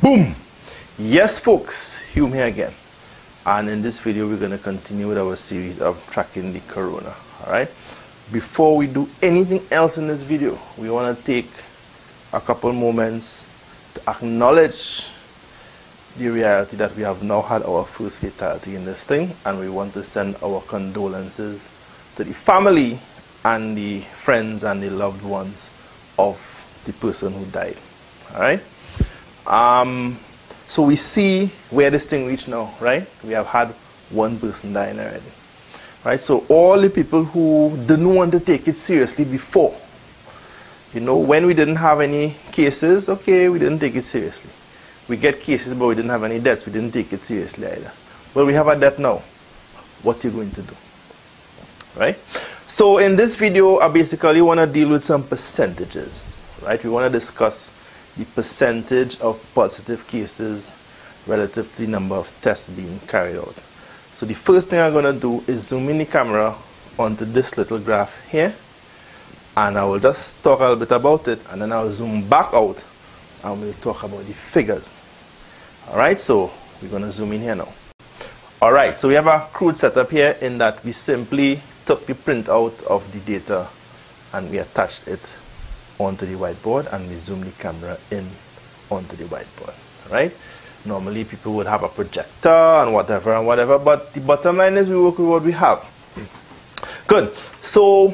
Boom! Yes folks, Hume here again, and in this video we're going to continue with our series of tracking the corona. Alright, before we do anything else in this video, we want to take a couple moments to acknowledge the reality that we have now had our first fatality in this thing, and we want to send our condolences to the family and the friends and the loved ones of the person who died. Alright, so we see where this thing reached now, right? We have had one person dying already, right? So all the people who didn't want to take it seriously before, you know, when we didn't have any cases, okay, we didn't take it seriously. We get cases, but we didn't have any deaths. We didn't take it seriously either. Well, we have a death now. What are you going to do, right? So in this video, I basically want to deal with some percentages, right? We want to discuss the percentage of positive cases relative to the number of tests being carried out. So the first thing I'm going to do is zoom in the camera onto this little graph here, and I will just talk a little bit about it, and then I'll zoom back out and we'll talk about the figures. Alright, so we're going to zoom in here now. Alright, so we have a crude setup here in that we simply took the printout of the data and we attached it onto the whiteboard, and we zoom the camera in onto the whiteboard. Right? Normally people would have a projector and whatever, but the bottom line is we work with what we have. Good. So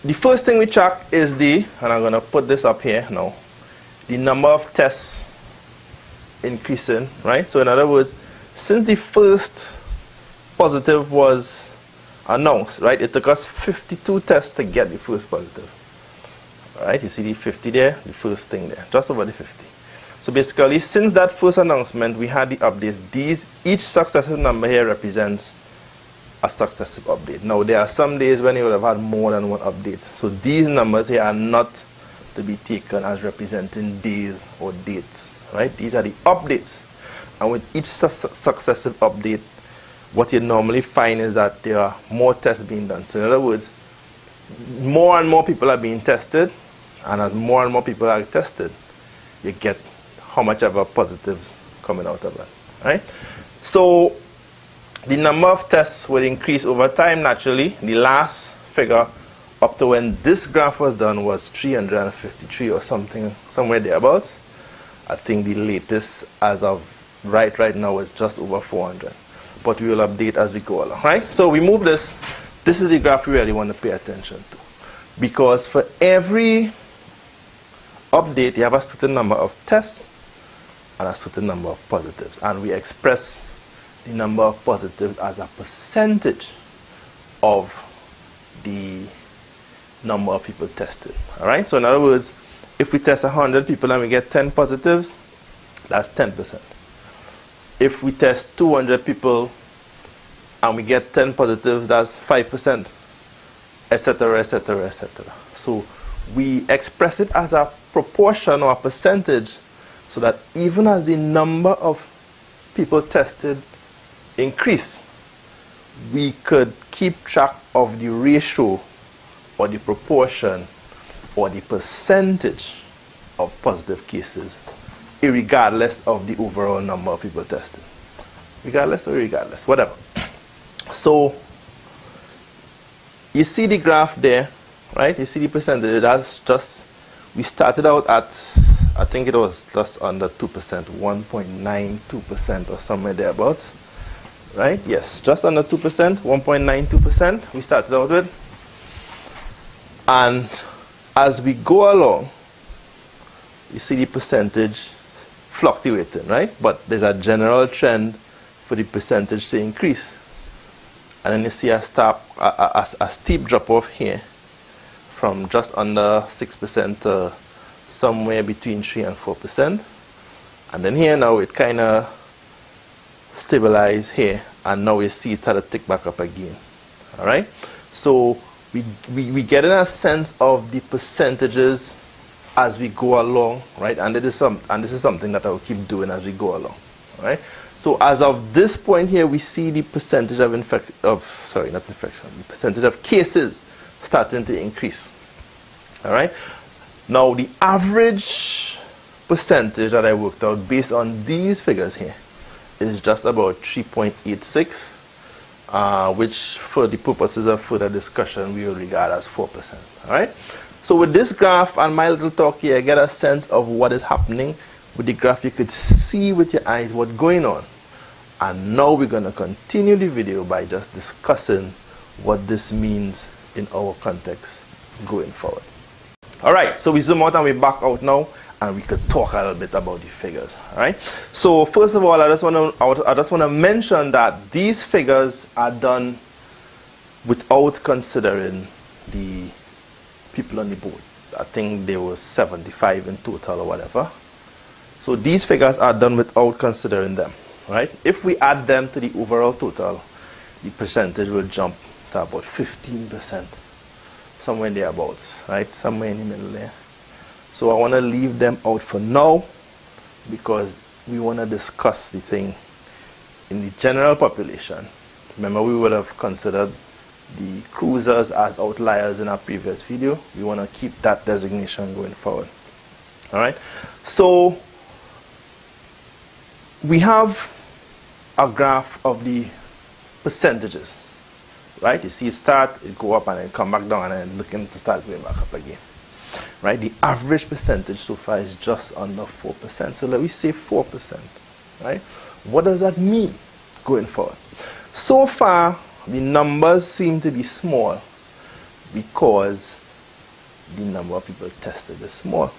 the first thing we track is and I'm going to put this up here now, the number of tests increasing, right? So in other words, since the first positive was announced, right, it took us 52 tests to get the first positive. Alright, you see the 50 there, the first thing there, just over the 50. So basically, since that first announcement, we had the updates. Each successive number here represents a successive update. Now, there are some days when you would have had more than one update. So these numbers here are not to be taken as representing days or dates, right? These are the updates. And with each successive update, what you normally find is that there are more tests being done. So in other words, more and more people are being tested, and as more and more people are tested, you get how much of a positives coming out of that, right? So the number of tests will increase over time naturally. The last figure up to when this graph was done was 353 or something, somewhere thereabouts. I think the latest as of right now is just over 400. But we will update as we go along, right? So we move this. This is the graph we really want to pay attention to, because for every update you have a certain number of tests and a certain number of positives, and we express the number of positives as a percentage of the number of people tested. Alright, so in other words, if we test 100 people and we get 10 positives, that's 10%. If we test 200 people and we get 10 positives, that's 5%, etc., etc., etc. So we express it as a proportion or a percentage, so that even as the number of people tested increase, we could keep track of the ratio or the proportion or the percentage of positive cases, irregardless of the overall number of people tested. Regardless or irregardless, whatever. So you see the graph there, right? You see the percentage. That's just, we started out at, I think it was just under 2%, 1.92% or somewhere thereabouts, right? Yes, just under 2%, 1.92% we started out with. And as we go along, you see the percentage fluctuating, right? But there's a general trend for the percentage to increase. And then you see a steep drop off here from just under 6% to somewhere between 3 and 4%. And then here now it kind of stabilized here, and now we see it start to tick back up again. Alright? So we get in a sense of the percentages as we go along, right? And this is something that I will keep doing as we go along. Alright? So as of this point here, we see the percentage of the percentage of cases starting to increase. All right. Now the average percentage that I worked out based on these figures here is just about 3.86, which for the purposes of further discussion we will regard as 4%. Alright? So with this graph and my little talk here, get a sense of what is happening. With the graph you could see with your eyes what's going on. And now we're going to continue the video by just discussing what this means in our context going forward. Alright, so we zoom out and we're back out now, and we could talk a little bit about the figures. Alright, so first of all, I just want to mention that these figures are done without considering the people on the boat. I think there was 75 in total or whatever. So these figures are done without considering them. Right? If we add them to the overall total, the percentage will jump to about 15%, somewhere thereabouts, right? Somewhere in the middle there. So I want to leave them out for now because we want to discuss the thing in the general population. Remember, we would have considered the cruisers as outliers in our previous video. We want to keep that designation going forward. All right. So we have a graph of the percentages, right? You see it start, it go up and then come back down and then looking to start going back up again, right? The average percentage so far is just under 4%. So let me say 4%, right? What does that mean going forward? So far, the numbers seem to be small because the number of people tested is small.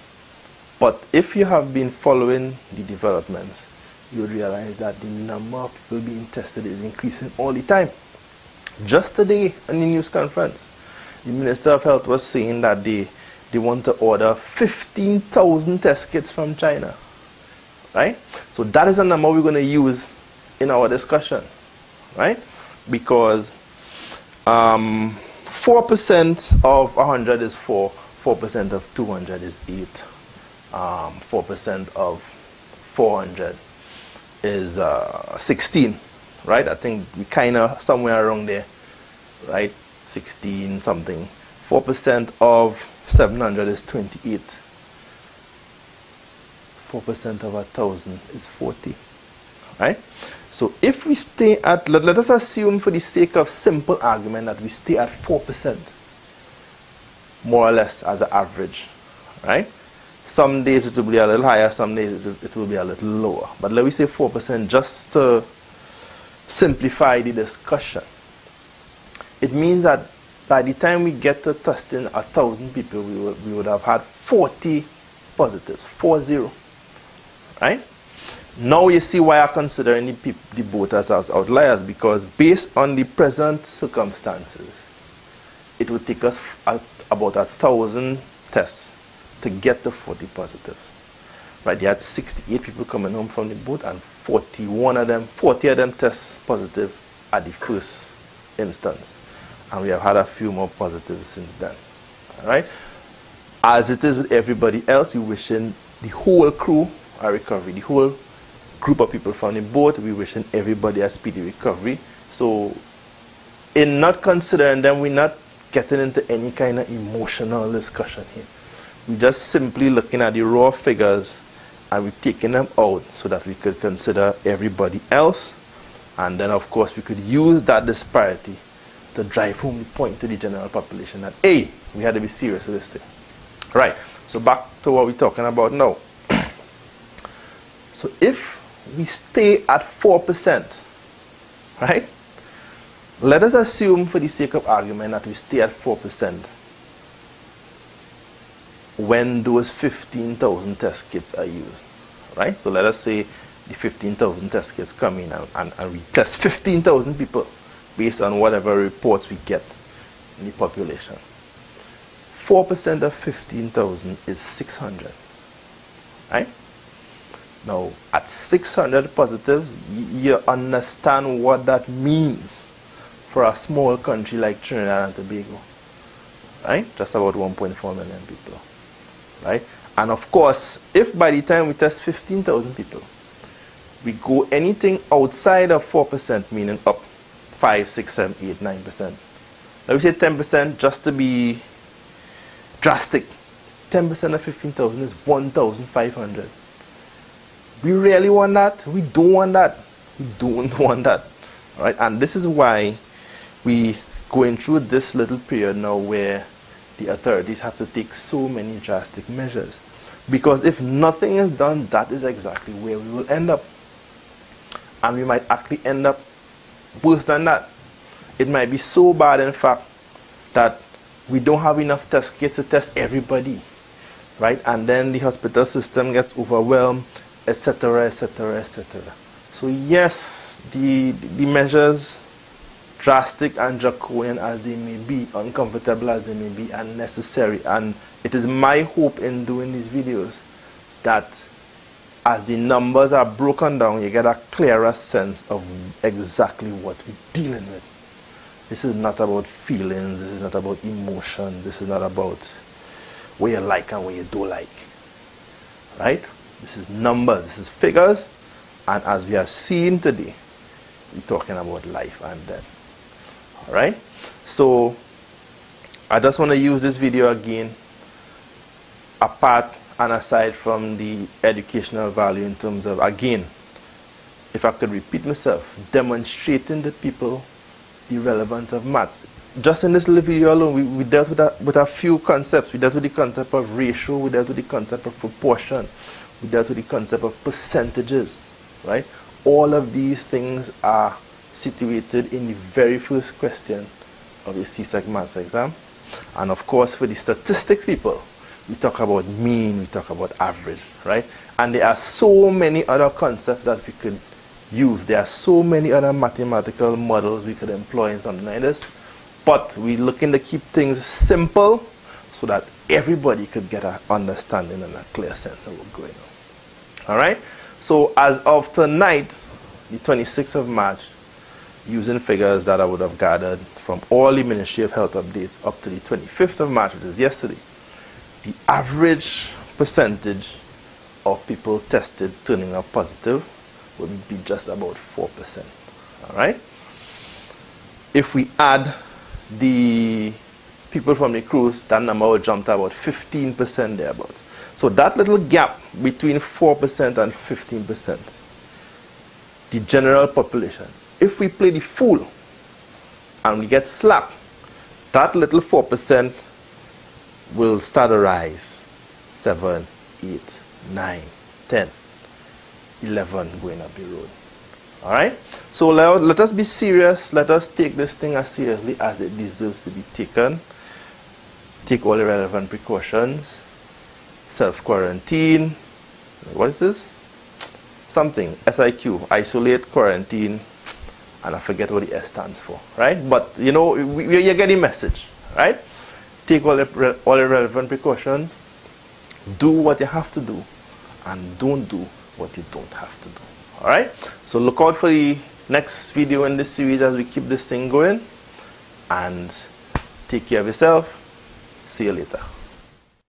But if you have been following the developments, you realize that the number of people being tested is increasing all the time. Just today in the news conference, the Minister of Health was saying that they want to order 15,000 test kits from China. Right? So that is a number we're going to use in our discussion. Right? Because 4% of 100 is 4, 4% of 200 is 8, 4% of 400 is 16, right? I think we kind of somewhere around there, right? 16 something. 4% of 700 is 28. 4% of 1,000 is 40, right? So if we stay at, let us assume for the sake of simple argument that we stay at 4%, more or less as an average, right? Some days it will be a little higher, some days it will be a little lower. But let me say 4% just to simplify the discussion. It means that by the time we get to testing 1,000 people, we would have had 40 positives, 40. Right? Now you see why I'm considering the boat as outliers, because based on the present circumstances, it would take us about 1,000 tests to get to 40 positives. Right? They had 68 people coming home from the boat, and 40 of them test positive at the first instance. And we have had a few more positives since then. All right? As it is with everybody else, we wishing the whole crew a recovery, the whole group of people from the boat, we wishing everybody a speedy recovery. So in not considering them, we're not getting into any kind of emotional discussion here. We're just simply looking at the raw figures and we're taking them out so that we could consider everybody else, and then of course we could use that disparity to drive home the point to the general population that, hey, we had to be serious with this thing. Right, so back to what we're talking about now. So if we stay at 4%, right, let us assume for the sake of argument that we stay at 4% when those 15,000 test kits are used, right? So let us say the 15,000 test kits come in and we test 15,000 people based on whatever reports we get in the population. 4% of 15,000 is 600, right? Now, at 600 positives, you understand what that means for a small country like Trinidad and Tobago, right? Just about 1.4 million people, right? And of course, if by the time we test 15,000 people, we go anything outside of 4%, meaning up 5, 6, 7, 8, 9%. Let me say 10% just to be drastic. 10% of 15,000 is 1,500. We really want that? We don't want that. We don't want that. All right? And this is why we going through this little period now where the authorities have to take so many drastic measures. Because if nothing is done, that is exactly where we will end up. And we might actually end up worse than that. It might be so bad, in fact, that we don't have enough test kits to test everybody, right? And then the hospital system gets overwhelmed, etc., etc., etc. So yes, the measures, drastic and draconian as they may be, uncomfortable as they may be, are necessary. And it is my hope in doing these videos that as the numbers are broken down, you get a clearer sense of exactly what we're dealing with. This is not about feelings, this is not about emotions, this is not about what you like and what you don't like. Right? This is numbers, this is figures, and as we have seen today, we're talking about life and death. Alright? So, I just want to use this video again, apart and aside from the educational value in terms of, again, if I could repeat myself, demonstrating to people the relevance of maths. Just in this little video alone, we dealt with a few concepts. We dealt with the concept of ratio, we dealt with the concept of proportion, we dealt with the concept of percentages, right? All of these things are situated in the very first question of a CSEC maths exam. And of course, for the statistics people, we talk about mean, we talk about average, right? And there are so many other concepts that we could use. There are so many other mathematical models we could employ in something like this. But we're looking to keep things simple so that everybody could get an understanding and a clear sense of what's going on. All right? So as of tonight, the 26th of March, using figures that I would have gathered from all the Ministry of Health updates up to the 25th of March, which is yesterday, the average percentage of people tested turning up positive would be just about 4%. All right? If we add the people from the cruise, that number would jump to about 15% thereabouts. So that little gap between 4% and 15%, the general population, if we play the fool and we get slapped, that little 4% will start to rise. 7, 8, 9, 10, 11 going up the road. Alright? So let us be serious. Let us take this thing as seriously as it deserves to be taken. Take all the relevant precautions. Self-quarantine. What is this? Something. SIQ. Isolate, quarantine. And I forget what the S stands for. Right? But, you know, you get the message. Right? Take all the relevant precautions. Do what you have to do. And don't do what you don't have to do. Alright? So look out for the next video in this series as we keep this thing going. And take care of yourself. See you later.